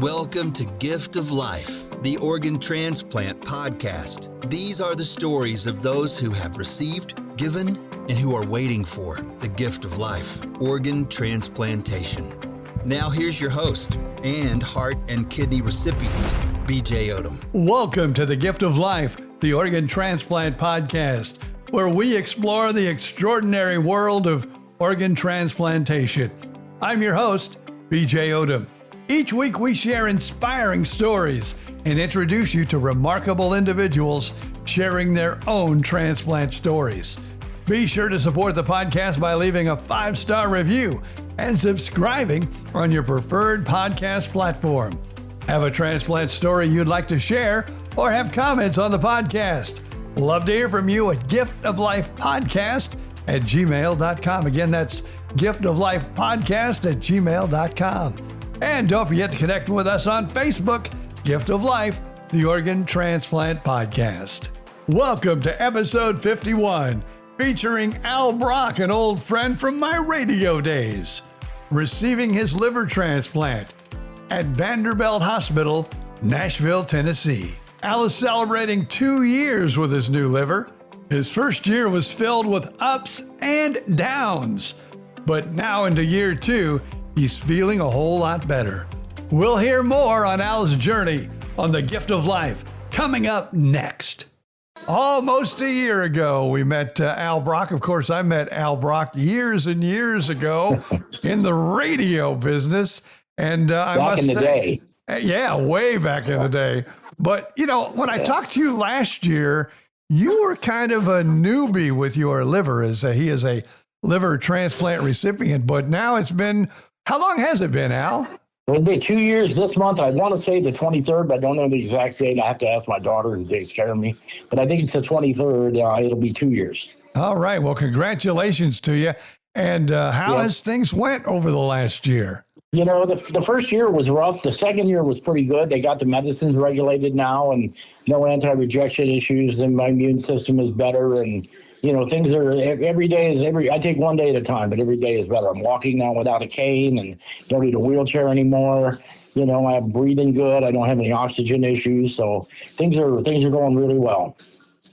Welcome to Gift of Life, the Organ Transplant podcast. These are the stories of those who have received, given, and who are waiting for the gift of life, organ transplantation. Now here's your host and heart and kidney recipient, BJ Odom. Welcome to the Gift of Life, the Organ Transplant podcast, where we explore the extraordinary world of organ transplantation. I'm your host, BJ Odom. Each week we share inspiring stories and introduce you to remarkable individuals sharing their own transplant stories. Be sure to support the podcast by leaving a 5-star review and subscribing on your preferred podcast platform. Have a transplant story you'd like to share or have comments on the podcast? Love to hear from you at giftoflifepodcast@gmail.com. Again, that's giftoflifepodcast@gmail.com. And don't forget to connect with us on Facebook, Gift of Life, the Organ Transplant Podcast. Welcome to episode 51, featuring Al Brock, an old friend from my radio days, receiving his liver transplant at Vanderbilt Hospital, Nashville, Tennessee. Al is celebrating 2 years with his new liver. His first year was filled with ups and downs, but now into year 2, he's feeling a whole lot better. We'll hear more on Al's journey on the Gift of Life coming up next. Almost a year ago, we met Al Brock. Of course, I met Al Brock years and years ago in the radio business. And I must say, back in the day. Yeah, way back in the day. But, you know, when I talked to you last year, you were kind of a newbie with your liver, as he is a liver transplant recipient. But now it's been, how long has it been, Al? It'll be 2 years this month. I want to say the 23rd, but I don't know the exact date. I have to ask my daughter who takes care of me. But I think it's the 23rd. It'll be 2 years. All right. Well, congratulations to you. And how has things went over the last year? You know, the first year was rough. The second year was pretty good. They got the medicines regulated now and no anti-rejection issues. And my immune system is better. And, you know, things are I take one day at a time, but every day is better. I'm walking now without a cane and don't need a wheelchair anymore. You know, I'm breathing good. I don't have any oxygen issues. So things are going really well.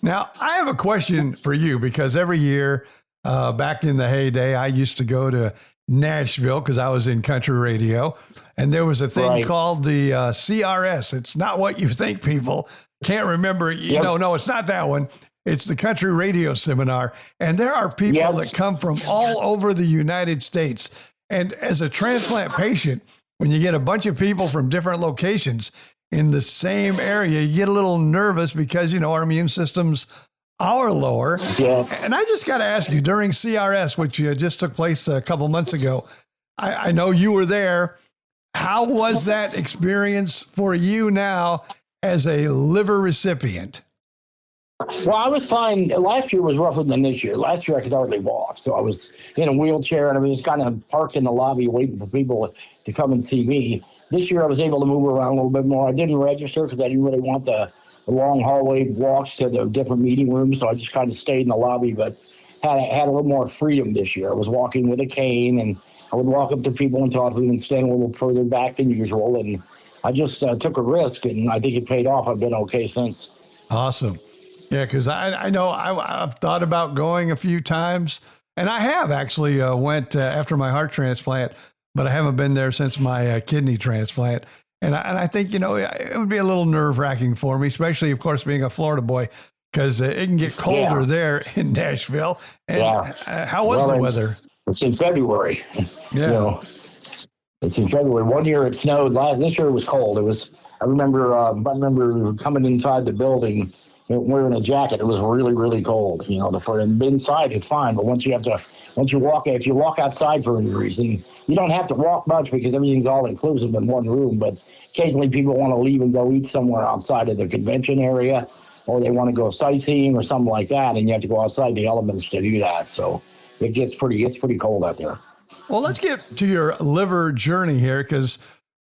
Now, I have a question for you because every year back in the heyday, I used to go to Nashville because I was in country radio. And there was a thing called the CRS. It's not what you think, people. Can't remember. No, it's not that one. It's the country radio seminar. And there are people that come from all over the United States. And as a transplant patient, when you get a bunch of people from different locations in the same area, you get a little nervous because, you know, our immune systems are lower. Yeah. And I just got to ask you, during CRS, which just took place a couple months ago, I know you were there. How was that experience for you now as a liver recipient? Well, I was fine. Last year was rougher than this year. Last year I could hardly walk. So I was in a wheelchair and I was kind of parked in the lobby waiting for people to come and see me. This year I was able to move around a little bit more. I didn't register because I didn't really want the long hallway walks to the different meeting rooms. So I just kind of stayed in the lobby, but had a little more freedom this year. I was walking with a cane and I would walk up to people and talk to them and stand a little further back than usual. And I just took a risk and I think it paid off. I've been okay since. Awesome. Yeah, because I know I've thought about going a few times, and I have actually went after my heart transplant, but I haven't been there since my kidney transplant. And I think, you know, it would be a little nerve-wracking for me, especially, of course, being a Florida boy, because it can get colder there in Nashville. And how was the weather? It's in February. Yeah. You know, it's in February. One year it snowed. This year it was cold. I remember coming inside the building wearing a jacket. It was really, really cold. You know, for inside it's fine, but if you walk outside for any reason, you don't have to walk much because everything's all inclusive in one room. But occasionally people want to leave and go eat somewhere outside of the convention area, or they want to go sightseeing or something like that, and you have to go outside the elements to do that. So it gets pretty cold out there. Well, let's get to your liver journey here, because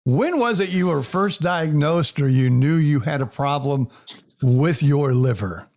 when was it you were first diagnosed or you knew you had a problem with your liver?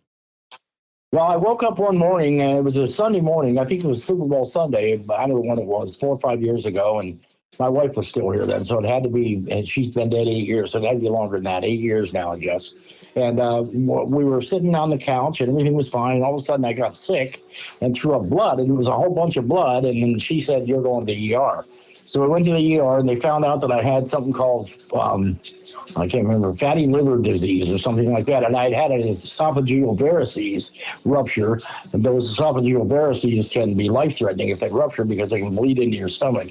Well, I woke up one morning, and it was a Sunday morning. I think it was Super Bowl Sunday. I don't know when it was, 4 or 5 years ago. And My wife was still here then, so it had to be, and she's been dead 8 years, so it had to be longer than that, 8 years now, I guess. And we were sitting on the couch, and everything was fine. And all of a sudden, I got sick and threw up blood, and it was a whole bunch of blood. And then she said, "You're going to the ER." So we went to the ER, and they found out that I had something called, I can't remember, fatty liver disease or something like that. And I'd had an esophageal varices rupture. And those esophageal varices can be life-threatening if they rupture because they can bleed into your stomach.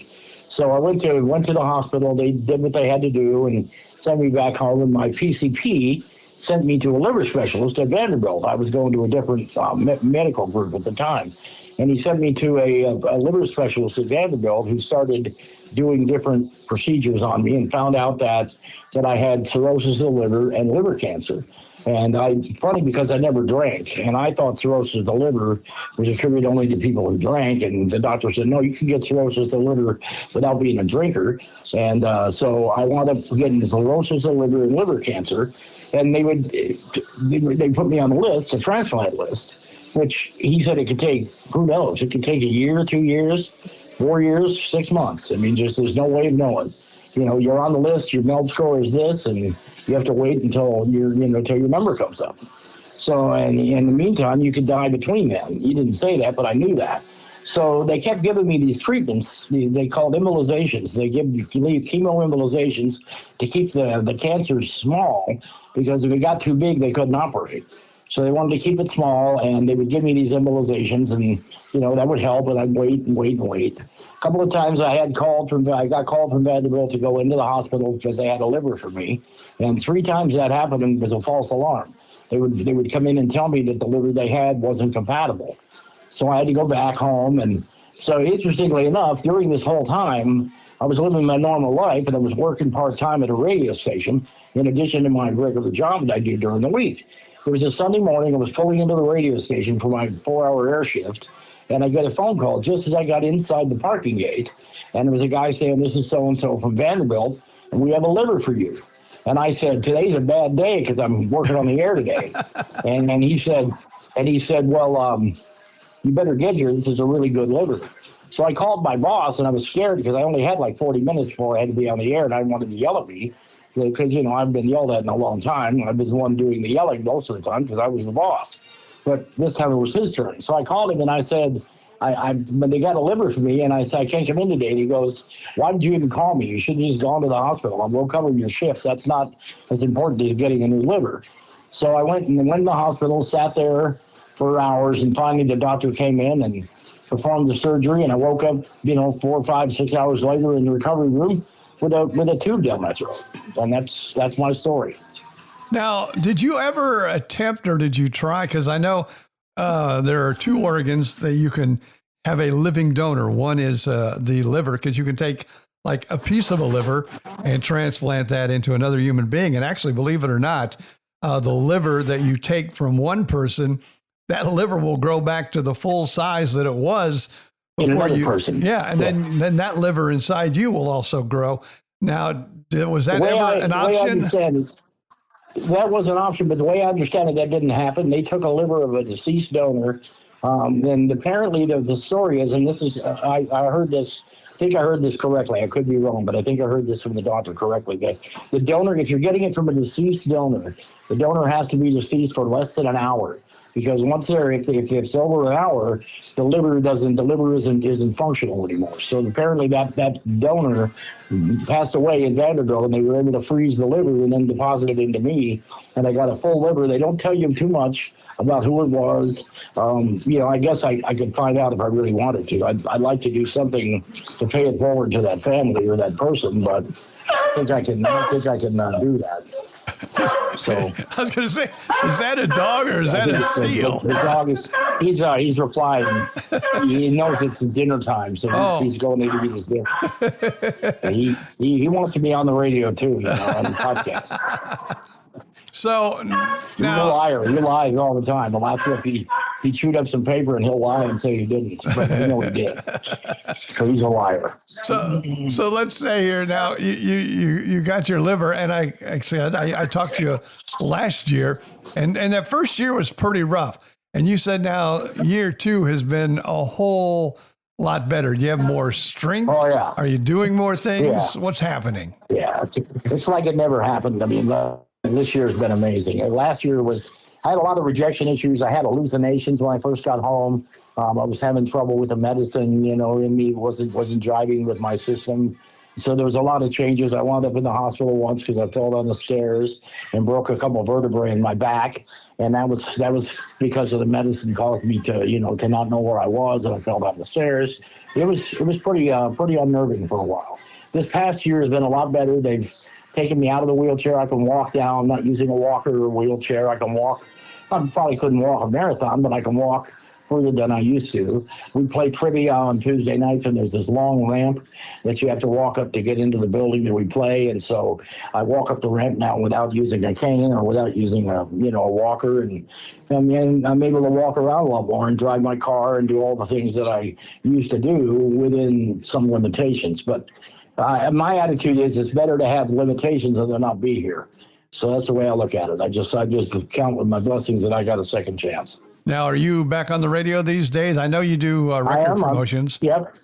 So I went to the hospital. They did what they had to do and sent me back home. And my PCP sent me to a liver specialist at Vanderbilt. I was going to a different medical group at the time. And he sent me to a liver specialist at Vanderbilt who started doing different procedures on me and found out that I had cirrhosis of the liver and liver cancer. And funny because I never drank, and I thought cirrhosis of the liver was attributed only to people who drank. And the doctor said, no, you can get cirrhosis of the liver without being a drinker. And so I wound up getting cirrhosis of the liver and liver cancer. And they put me on the list, a transplant list, which he said it could take, who knows, it could take a year, 2 years, 4 years, 6 months. I mean, just there's no way of knowing. You know, you're on the list, your MELD score is this, and you have to wait until your number comes up. So, and in the meantime, you could die between them. You didn't say that, but I knew that. So they kept giving me these treatments. They called embolizations. They give chemo embolizations to keep the cancer small, because if it got too big, they couldn't operate. So they wanted to keep it small, and they would give me these embolizations, and that would help. And I'd wait and wait and wait. A couple of times I got called from Vanderbilt to go into the hospital because they had a liver for me, and 3 times that happened, and it was a false alarm. They would come in and tell me that the liver they had wasn't compatible. So I had to go back home. And so interestingly enough, during this whole time, I was living my normal life, and I was working part-time at a radio station in addition to my regular job that I do during the week. It was a Sunday morning. I was pulling into the radio station for my 4-hour air shift, and I got a phone call just as I got inside the parking gate, and there was a guy saying, "This is so-and-so from Vanderbilt, and we have a liver for you." And I said, "Today's a bad day because I'm working on the air today." and he said, "Well, you better get here. This is a really good liver." So I called my boss, and I was scared because I only had like 40 minutes before I had to be on the air, and I wanted to yell at me because, I've been yelled at in a long time. I was the one doing the yelling most of the time because I was the boss. But this time it was his turn. So I called him, and I said, but they got a liver for me, and I said, "I can't come in today." And he goes, "Why did you even call me? You should have just gone to the hospital. We'll cover your shift. That's not as important as getting a new liver." So I went to the hospital, sat there for hours, and finally the doctor came in and performed the surgery, and I woke up, 4, 5, 6 hours later in the recovery room with a tube down my throat. And that's my story. Now, did you ever attempt, or did you try? Because I know there are 2 organs that you can have a living donor. One is the liver, because you can take like a piece of a liver and transplant that into another human being. And actually, believe it or not, the liver that you take from one person, that liver will grow back to the full size that it was before in another person. Yeah, and then that liver inside you will also grow. Now, was that ever an option? That was an option, but the way I understand it, that didn't happen. They took a liver of a deceased donor, and apparently the story is, and this is, I heard this, I think I heard this correctly. I could be wrong, but I think I heard this from the doctor correctly, that the donor, if you're getting it from a deceased donor, the donor has to be deceased for less than an hour. Because once if it's over an hour, the liver isn't functional anymore. So apparently that donor passed away in Vanderbilt, and they were able to freeze the liver and then deposit it into me, and I got a full liver. They don't tell you too much about who it was. I guess I could find out if I really wanted to. I'd like to do something to pay it forward to that family or that person, but I think I can do that. So I was going to say, is that a dog or is that a seal? The dog he's replying. He knows it's dinner time, so he's going to eat his dinner. He wants to be on the radio too, on the podcast. So now, he's a liar. He lies all the time. The last week he chewed up some paper and he'll lie and say he didn't, but he did. So he's a liar. So let's say here now you got your liver, and I talked to you last year, and that first year was pretty rough. And you said now year 2 has been a whole a lot better? Do you have more strength? Oh, yeah. Are you doing more things? Yeah. What's happening? Yeah, it's like it never happened. I mean, this year has been amazing. Last year I had a lot of rejection issues. I had hallucinations when I first got home. I was having trouble with the medicine, in me wasn't driving with my system. So there was a lot of changes. I wound up in the hospital once because I fell down the stairs and broke a couple of vertebrae in my back, and that was because of the medicine caused me to to not know where I was, and I fell down the stairs. It was pretty unnerving for a while. This past year has been a lot better. They've taken me out of the wheelchair. I can walk now. I'm not using a walker or wheelchair. I can walk. I probably couldn't walk a marathon, but I can walk further than I used to. We play trivia on Tuesday nights, and there's this long ramp that you have to walk up to get into the building that we play. And so I walk up the ramp now without using a cane or without using a walker, and I'm able to walk around a lot more and drive my car and do all the things that I used to do within some limitations. But my attitude is it's better to have limitations than to not be here. So that's the way I look at it. I just count with my blessings that I got a second chance. Now, are you back on the radio these days? I know you do record promotions. Yep.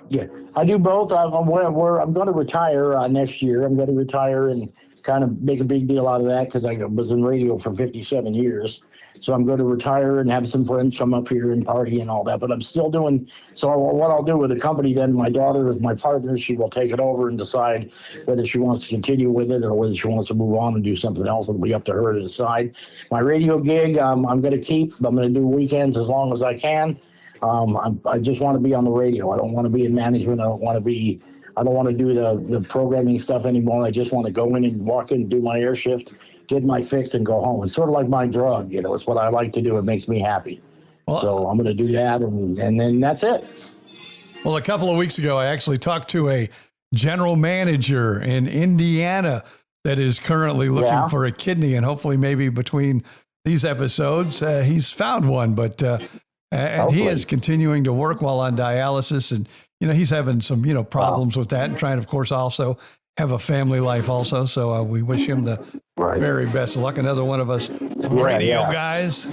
Yeah, I do both. I'm going to retire next year. I'm going to retire and kind of make a big deal out of that because I was in radio for 57 years. So I'm going to retire and have some friends come up here and party and all that. But I'm still doing, so what I'll do with the company then, my daughter is my partner. She will take it over and decide whether she wants to continue with it or whether she wants to move on and do something else. It'll be up to her to decide. My radio gig, I'm going to keep. I'm going to do weekends as long as I can. I just want to be on the radio. I don't want to be in management. I don't want to do the programming stuff anymore. I just want to go in and walk in and do my air shift, get my fix, and go home. It's sort of like my drug, it's what I like to do. It makes me happy. Well, so I'm going to do that, and then that's it. Well, a couple of weeks ago, I actually talked to a general manager in Indiana that is currently looking for a kidney, and hopefully maybe between these episodes, he's found one, but and he is continuing to work while on dialysis, and he's having some problems with that, and trying, of course, also have a family life also. So we wish him the very best of luck. Another one of us radio guys.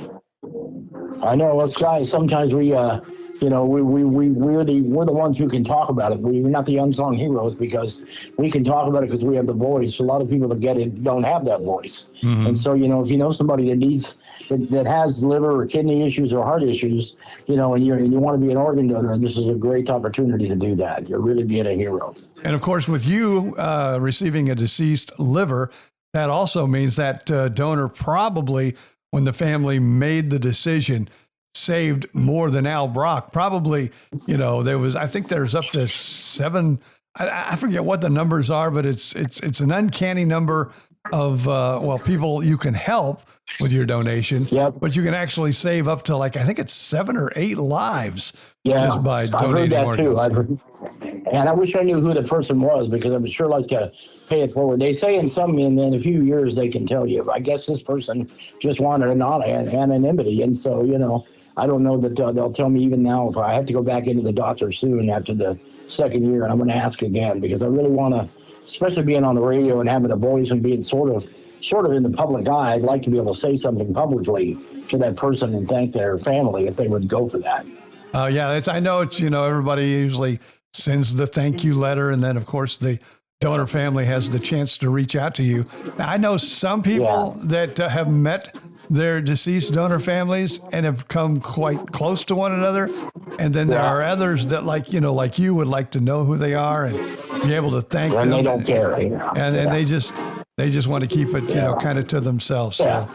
I know us guys. Sometimes we're the ones who can talk about it. We're not the unsung heroes because we can talk about it because we have the voice. A lot of people that get it don't have that voice. Mm-hmm. And so if you know somebody that has liver or kidney issues or heart issues, and you want to be an organ donor, this is a great opportunity to do that. You're really being a hero. And of course, with you receiving a deceased liver, that also means that donor probably, when the family made the decision, saved more than Al Brock. Probably, I think there's up to 7. I forget what the numbers are, but it's an uncanny number of people you can help with your donation. Yep. But you can actually save up to I think it's 7 or 8 lives just by donating organs. I've heard that too. And I wish I knew who the person was because I would sure like to pay it forward. They say in a few years they can tell you. I guess this person just wanted anonymity, and so I don't know that they'll tell me even now if I have to go back into the doctor soon after the second year, and I'm going to ask again because I really want to, especially being on the radio and having a voice and being sort of in the public eye. I'd like to be able to say something publicly to that person and thank their family if they would go for that. I know it's everybody usually sends the thank you letter, and then of course the donor family has the chance to reach out to you. Now, I know some people that have met their deceased donor families and have come quite close to one another. And then there are others that like you would like to know who they are and be able to thank them. And they don't care. And they just want to keep it, kind of to themselves. So.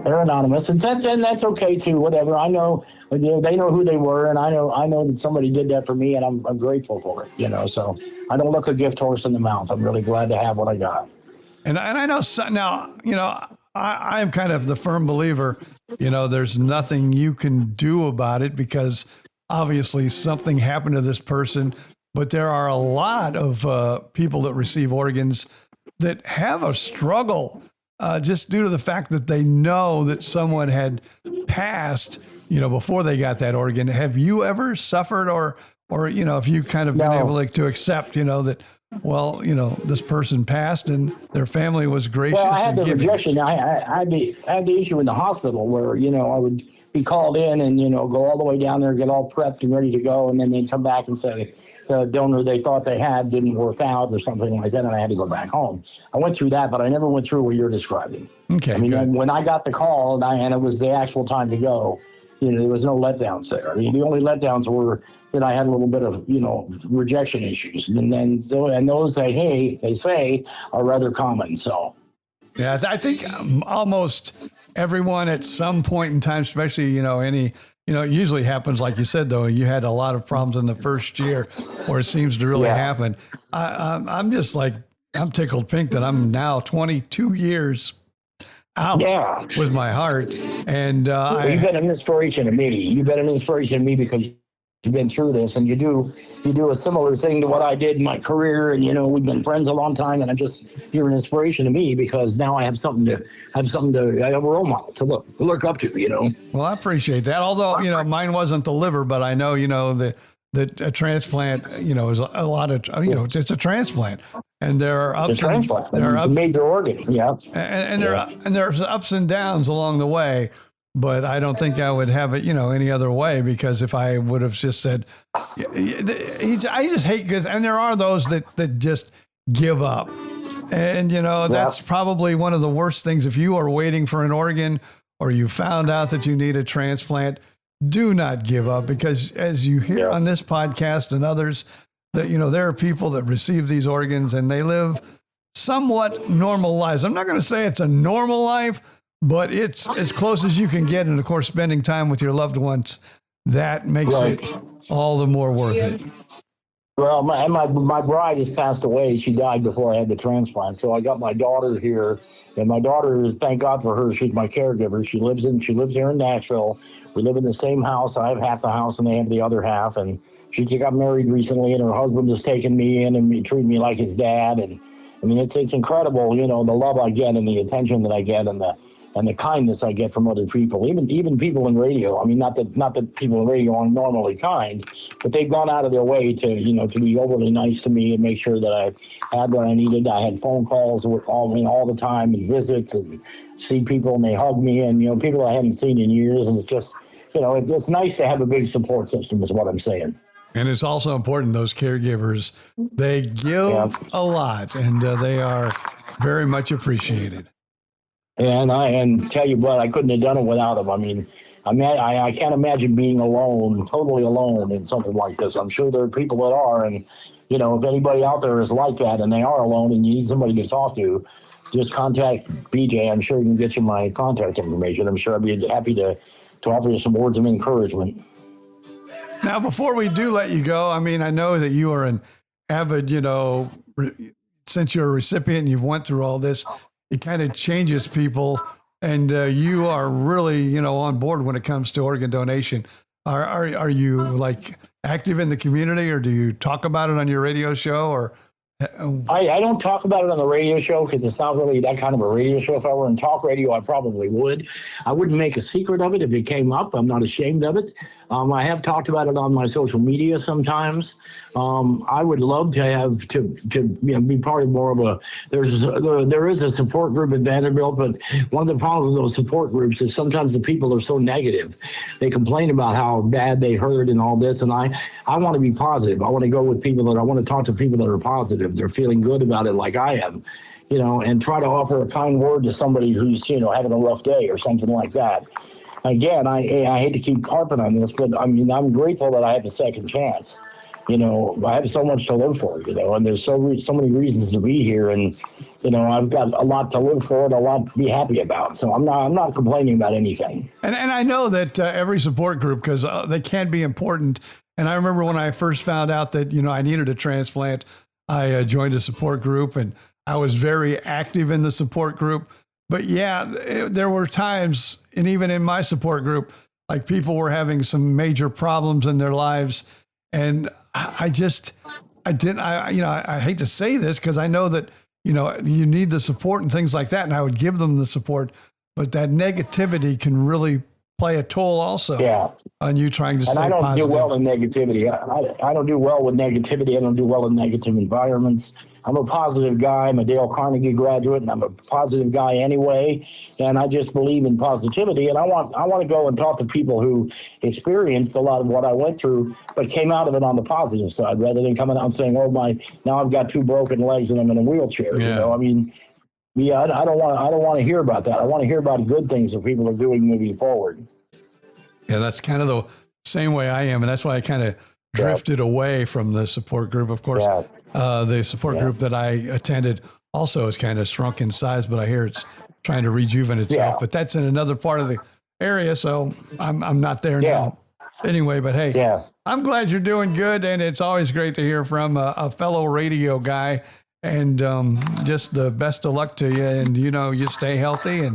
They're anonymous, and that's okay too. Whatever. I know they know who they were, and I know that somebody did that for me, and I'm grateful for it. So I don't look a gift horse in the mouth. I'm really glad to have what I got. And I know now, I am kind of the firm believer, there's nothing you can do about it because obviously something happened to this person, but there are a lot of people that receive organs that have a struggle just due to the fact that they know that someone had passed, before they got that organ. Have you ever suffered or have you kind of been able to accept, that well, this person passed and their family was gracious Well, I had and the giving. rejection. I had the issue in the hospital where, I would be called in and, go all the way down there, get all prepped and ready to go. And then they'd come back and say the donor they thought they had didn't work out or something like that. And I had to go back home. I went through that, but I never went through what you're describing. Okay, I mean, good. when I got the call and it was the actual time to go, there was no letdowns there. I mean, the only letdowns were that I had a little bit of, rejection issues. And then, those they say are rather common. So. Yeah, I think almost everyone at some point in time, especially, it usually happens, like you said, though, you had a lot of problems in the first year where it seems to really happen. I'm just like, I'm tickled pink that I'm now 22 years out with my heart. And you've been an inspiration to me. You've been an inspiration to me because you've been through this, and you do a similar thing to what I did in my career. And we've been friends a long time, and you're an inspiration to me because now I have something I have a role model to look up to. Well, I appreciate that. Although mine wasn't the liver, but I know that a transplant is a lot of it's a transplant, and there are ups and there are major organ, and there's ups and downs along the way. But I don't think I would have it, any other way, because if I would have just said, I just hate because, and there are those that just give up. And, that's probably one of the worst things. If you are waiting for an organ or you found out that you need a transplant, do not give up, because as you hear on this podcast and others, that, there are people that receive these organs and they live somewhat normal lives. I'm not going to say it's a normal life, but it's as close as you can get. And of course, spending time with your loved ones, that makes it all the more worth it. Well, my bride has passed away. She died before I had the transplant. So I got my daughter here, and my daughter is, thank God for her, she's my caregiver. She lives here in Nashville. We live in the same house. I have half the house and they have the other half. And she got married recently, and her husband has taken me in and treated me like his dad. And I mean, it's incredible, the love I get and the attention that I get and the kindness I get from other people, even people in radio. I mean, not that people in radio aren't normally kind, but they've gone out of their way to be overly nice to me and make sure that I had what I needed. I had phone calls all the time and visits and see people, and they hug me, and people I haven't seen in years, and it's just it's nice to have a big support system, is what I'm saying. And it's also important, those caregivers, they give a lot, and they are very much appreciated. And tell you what, I couldn't have done it without them. I mean, I can't imagine being alone, totally alone in something like this. I'm sure there are people that are, and if anybody out there is like that and they are alone and you need somebody to talk to, just contact BJ. I'm sure he can get you my contact information. I'm sure I'd be happy to offer you some words of encouragement. Now, before we do let you go, I mean, I know that you are an avid, since you're a recipient and you've went through all this, it kind of changes people, and you are really, on board when it comes to organ donation. Are you like active in the community, or do you talk about it on your radio show? Or I don't talk about it on the radio show because it's not really that kind of a radio show. If I were in talk radio, I probably would. I wouldn't make a secret of it if it came up. I'm not ashamed of it. I have talked about it on my social media sometimes. I would love to have to be part of more of a. There is a support group at Vanderbilt, but one of the problems with those support groups is sometimes the people are so negative. They complain about how bad they hurt and all this, and I want to be positive. I want to go with people I want to talk to people that are positive. They're feeling good about it, like I am. And try to offer a kind word to somebody who's having a rough day or something like that. Again, I hate to keep harping on this, but I mean, I'm grateful that I have a second chance. I have so much to live for, and there's so many reasons to be here, and I've got a lot to live for and a lot to be happy about. So I'm not complaining about anything. And I know that every support group, because they can be important. And I remember when I first found out that I needed a transplant, I joined a support group, and I was very active in the support group. But there were times, and even in my support group, like people were having some major problems in their lives. And I hate to say this because I know that, you need the support and things like that. And I would give them the support, but that negativity can really play a toll also Yeah. on you trying to And stay I don't positive. do well in negativity. I don't do well with negativity. I don't do well in negative environments. I'm a positive guy. I'm a Dale Carnegie graduate, and I'm a positive guy anyway. And I just believe in positivity. And I want to go and talk to people who experienced a lot of what I went through, but came out of it on the positive side, rather than coming out and saying, "Oh now I've got 2 broken legs and I'm in a wheelchair." Yeah. You know, I mean, yeah, I don't want to hear about that. I want to hear about good things that people are doing moving forward. Yeah, that's kind of the same way I am. And that's why I kind of drifted away from the support group. Of course, the support group that I attended also is kind of shrunk in size, but I hear it's trying to rejuvenate itself. But that's in another part of the area, so I'm not there now. Anyway, but hey, I'm glad you're doing good, and it's always great to hear from a fellow radio guy. And just the best of luck to you, and you stay healthy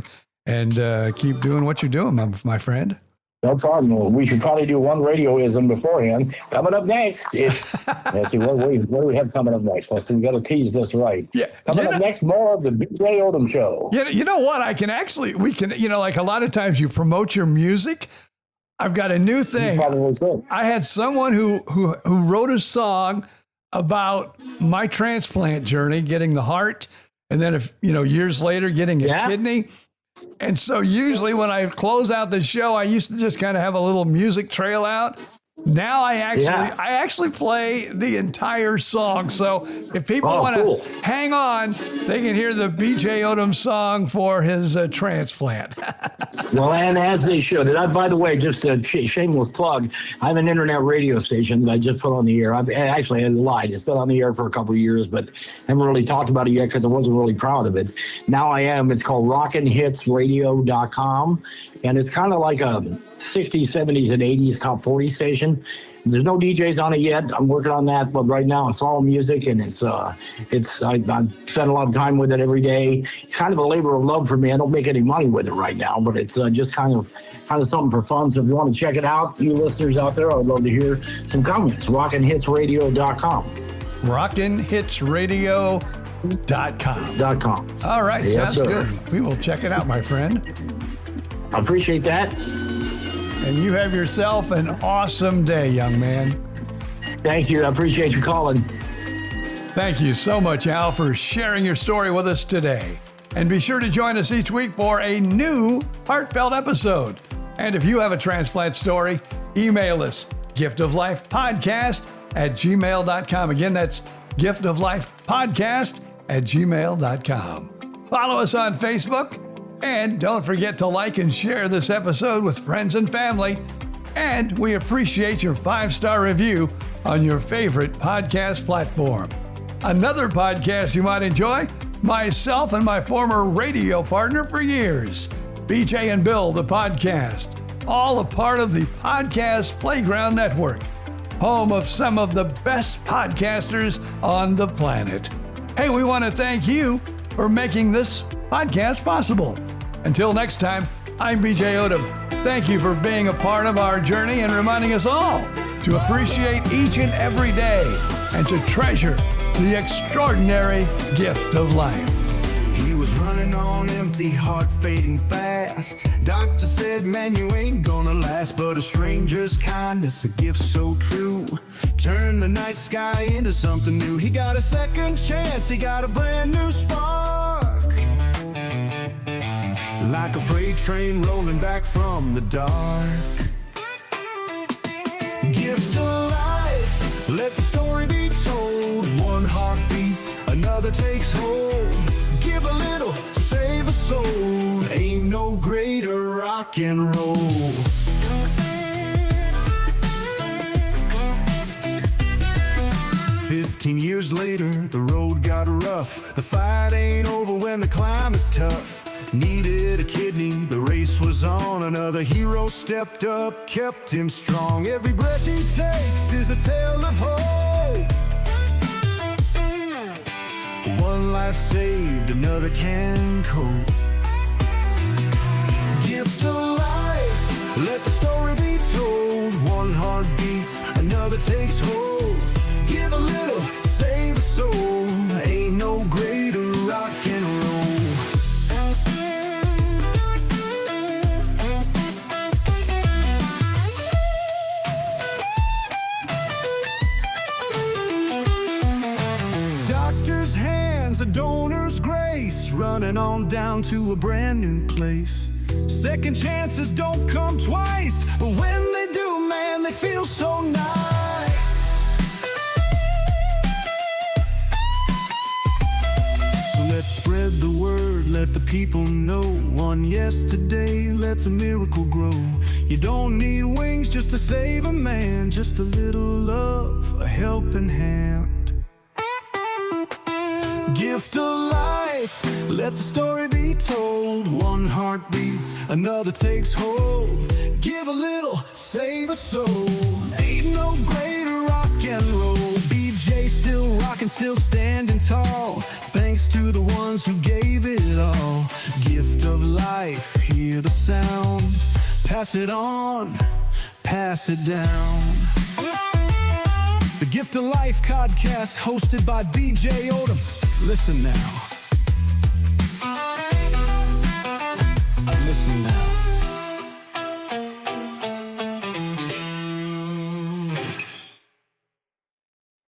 and keep doing what you're doing, my friend. No problem. We should probably do one radioism beforehand. Coming up next, let's see, what do we have coming up next? Let's see, we got to tease this right. Yeah. Coming up next, more of the BJ Odom Show. Yeah, you know what? We can, like a lot of times you promote your music. I've got a new thing. You probably could. I had someone who wrote a song about my transplant journey, getting the heart, and then years later getting a kidney. And so usually when I close out the show, I used to just kind of have a little music trail out. Now I actually play the entire song. So if people want to hang on, they can hear the BJ Odom song for his transplant. Well, and as they should. And by the way, just a shameless plug, I have an internet radio station that I just put on the air. I lied. It's been on the air for a couple of years, but haven't really talked about it yet because I wasn't really proud of it. Now I am. It's called rockinhitsradio.com. And it's kind of like a 60s, 70s, and 80s top 40 station. There's no DJs on it yet. I'm working on that, but right now it's all music, and I spend a lot of time with it every day. It's kind of a labor of love for me. I don't make any money with it right now, but it's just kind of something for fun. So if you want to check it out, you listeners out there, I would love to hear some comments. rockinhitsradio.com. rockinhitsradio.com. All right, sounds good. We will check it out, my friend. I appreciate that. And you have yourself an awesome day, young man. Thank you. I appreciate you calling. Thank you so much, Al, for sharing your story with us today. And be sure to join us each week for a new heartfelt episode. And if you have a transplant story, email us, giftoflifepodcast@gmail.com. Again, that's giftoflifepodcast@gmail.com. Follow us on Facebook. And don't forget to like and share this episode with friends and family. And we appreciate your 5-star review on your favorite podcast platform. Another podcast you might enjoy, myself and my former radio partner for years, BJ and Bill, the podcast, all a part of the Podcast Playground Network, home of some of the best podcasters on the planet. Hey, we want to thank you for making this podcast possible. Until next time, I'm BJ Odom. Thank you for being a part of our journey and reminding us all to appreciate each and every day and to treasure the extraordinary gift of life. He was running on empty, heart fading fast. Doctor said, man, you ain't gonna last. But a stranger's kindness, a gift so true, turned the night sky into something new. He got a second chance, he got a brand new spark. Like a freight train rolling back from the dark. Gift of life, let the story be told. One heart beats, another takes hold. Give a little, save a soul. Ain't no greater rock and roll. 15 years later, the road got rough. The fight ain't over when the climb is tough. Needed a kidney, the race was on. Another hero stepped up, kept him strong. Every breath he takes is a tale of hope. One life saved, another can cope. Gift of life, let the story be told. One heart beats, another takes hold. Give a little, save a soul. Ain't no greater rock and roll. owner's grace, running on down to a brand new place. Second chances don't come twice, but when they do, man, they feel so nice. So let's spread the word, let the people know. One yes today lets a miracle grow. You don't need wings just to save a man, just a little love, a helping hand. Gift of life, let the story be told. One heart beats, another takes hold. Give a little, save a soul. Ain't no greater rock and roll. BJ still rocking, still standing tall, thanks to the ones who gave it all. Gift of life, hear the sound. Pass it on, pass it down. The Gift of Life podcast, hosted by BJ Odom. Listen now. Listen now.